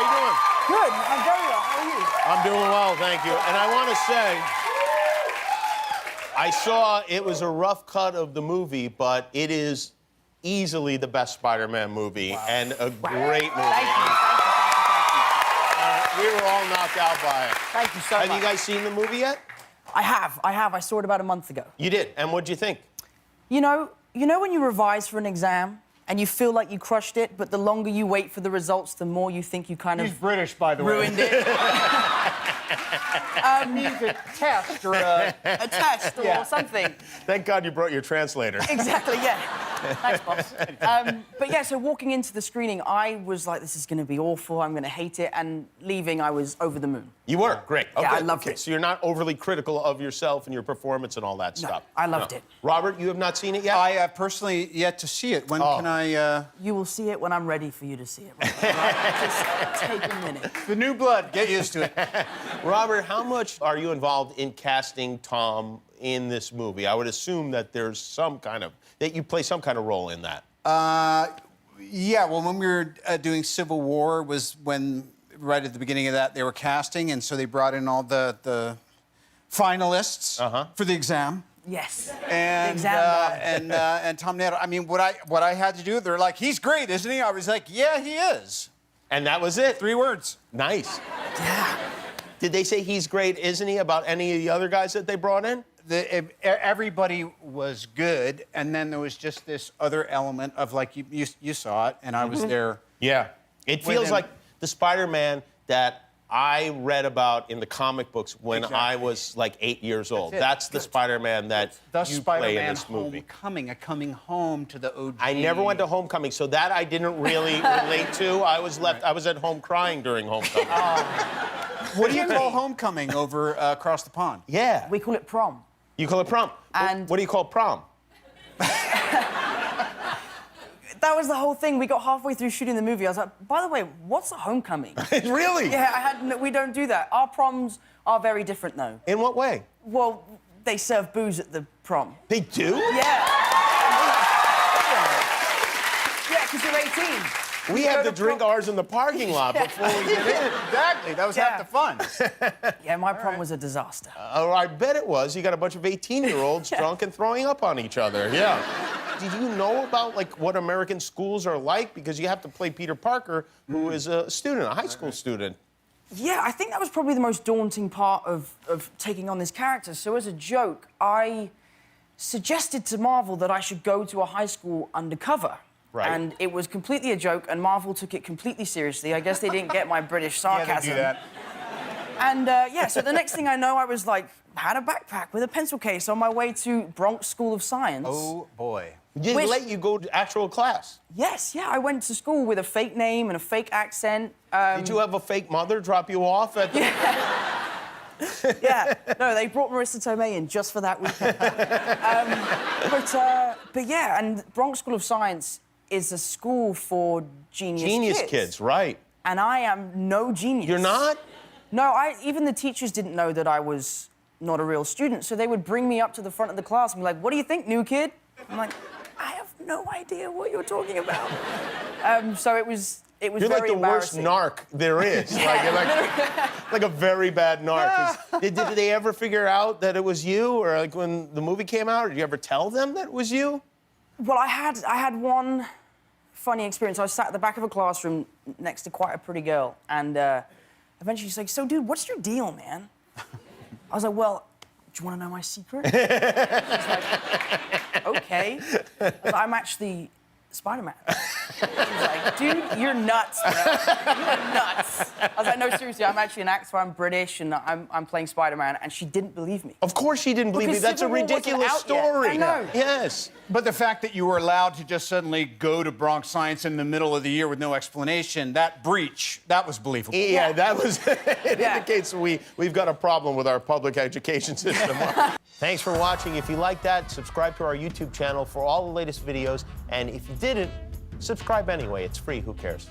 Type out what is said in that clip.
you doing? Good. I'm very well. How are you? I'm doing well, thank you. And I want to say, I saw it was a rough cut of the movie, but it is easily the best Spider-Man movie and a great movie. Thank you. We were all knocked out by it. Thank you so much. Have you guys seen the movie yet? I have. I saw it about a month ago. You did? And what'd you think? You know when you revise for an exam and you feel like you crushed it, but the longer you wait for the results, the more you think you kind of... He's British, by the way. ...ruined it. Means a test or a... A test or something. Thank God you brought your translator. Exactly, yeah. Thanks, boss. But yeah, so walking into the screening, I was like, this is going to be awful, I'm going to hate it, and leaving, I was over the moon. You were? Great. Okay. Yeah, I loved it. So you're not overly critical of yourself and your performance and all that stuff? I loved it. Robert, you have not seen it yet? I have personally yet to see it. When can I... You will see it when I'm ready for you to see it. Right? Just take a minute. The new blood, get used to it. Robert, how much are you involved in casting Tom in this movie? I would assume that there's some kind of... that you play some kind of role in that. Yeah, well, when we were doing Civil War was when, right at the beginning of that, they were casting, and so they brought in all the finalists for the exam. Yes. And the exam and Tom Nettle. I mean, what I had to do, they're like, he's great, isn't he? I was like, yeah, he is. And that was it? 3 words. Nice. Yeah. Did they say he's great, isn't he, about any of the other guys that they brought in? Everybody was good, and then there was just this other element of, like, you saw it, and I was there. Yeah. It feels like the Spider-Man that I read about in the comic books when I was, like, 8 years old. That's the Spider-Man that you play in this movie. Homecoming, coming home to the OG. I never went to Homecoming, so that I didn't really relate to. I was at home crying during Homecoming. What do you call Homecoming over across the pond? Yeah. We call it prom. You call it prom. And what do you call prom? That was the whole thing. We got halfway through shooting the movie. I was like, by the way, what's a homecoming? Really? Yeah, we don't do that. Our proms are very different, though. In what way? Well, they serve booze at the prom. They do? Yeah. Yeah, because you're 18. We have to drink ours in the parking lot before we get in. Exactly. That was half the fun. Yeah, my prom was a disaster. I bet it was. You got a bunch of 18-year-olds drunk and throwing up on each other. Yeah. Did you know about, like, what American schools are like? Because you have to play Peter Parker, who is a student, a high school student. Yeah, I think that was probably the most daunting part of taking on this character. So as a joke, I suggested to Marvel that I should go to a high school undercover. Right. And it was completely a joke, and Marvel took it completely seriously. I guess they didn't get my British sarcasm. Yeah, they do that. And, yeah, so the next thing I know, I was, like, had a backpack with a pencil case on my way to Bronx School of Science. Oh, boy. Did they let you go to actual class? Yes, yeah, I went to school with a fake name and a fake accent. Did you have a fake mother drop you off at the... Yeah, no, they brought Marissa Tomei in just for that weekend. But yeah, and Bronx School of Science is a school for genius kids, right. And I am no genius. You're not? No, even the teachers didn't know that I was not a real student, so they would bring me up to the front of the class and be like, what do you think, new kid? I'm like, I have no idea what you're talking about. So it was You're very like the worst embarrassing. narc there is. Like a very bad narc. Did they ever figure out that it was you? Or like when the movie came out, did you ever tell them that it was you? Well, I had one funny experience. I was sat at the back of a classroom next to quite a pretty girl, and eventually she's like, so, dude, what's your deal, man? I was like, well, do you want to know my secret? She's like, okay. I was like, I'm actually Spider-Man. She was like, dude, you're nuts, bro. You're nuts. I was like, no, seriously, I'm actually an actor, I'm British, and I'm playing Spider-Man, and she didn't believe me. Of course she didn't believe me. That's a ridiculous story. I know. Yes. But the fact that you were allowed to just suddenly go to Bronx Science in the middle of the year with no explanation, that breach, that was believable. Yeah, that was... it indicates we've got a problem with our public education system. Thanks for watching. If you like that, subscribe to our YouTube channel for all the latest videos. And if you didn't, subscribe anyway. It's free. Who cares?